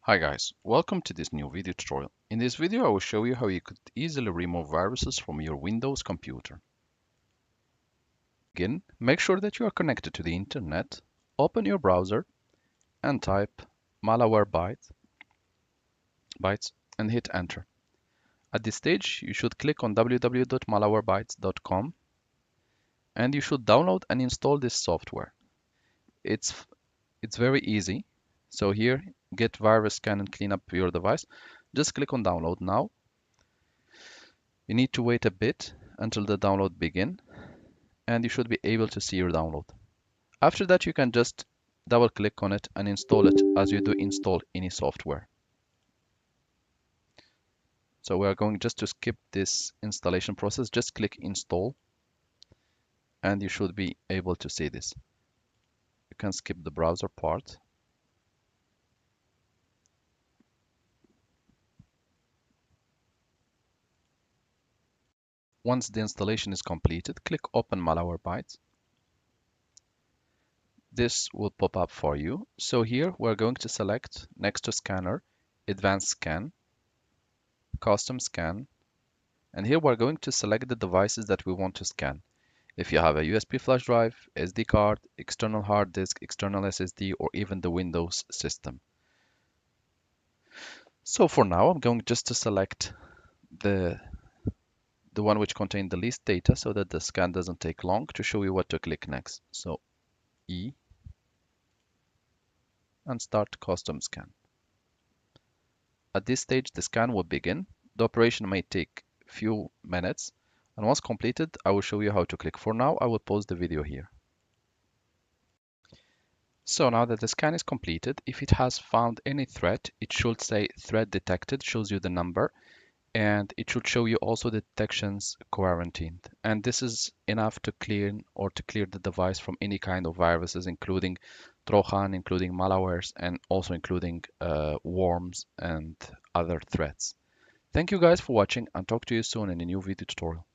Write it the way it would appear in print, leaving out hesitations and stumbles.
Hi guys, welcome to this new video tutorial. In this video I will show you how you could easily remove viruses from your Windows computer. Again, make sure that you are connected to the internet, open your browser and type Malwarebytes and hit enter. At this stage you should click on www.malwarebytes.com and you should download and install this software. It's very easy. So here, get virus scan and clean up your device. Just click on download now. You need to wait a bit until the download begin and you should be able to see your download. After that, you can just double click on it and install it as you do install any software. So we are going just to skip this installation process. Just click install and you should be able to see this. You can skip the browser part. Once the installation is completed, click open Malwarebytes. This will pop up for you. So here we're going to select next to scanner, advanced scan, custom scan, and here we're going to select the devices that we want to scan. If you have a USB flash drive, SD card, external hard disk, external SSD, or even the Windows system. So for now, I'm going just to select the one which contains the least data so that the scan doesn't take long to show you what to click next. So E and start custom scan. At this stage, the scan will begin. The operation may take few minutes, and once completed, I will show you how to click. For now, I will pause the video here. So now that the scan is completed, if it has found any threat, it should say threat detected, shows you the number, and it should show you also the detections quarantined. And this is enough to clear the device from any kind of viruses, including Trojan, including malwares, and also including worms and other threats. Thank you guys for watching and talk to you soon in a new video tutorial.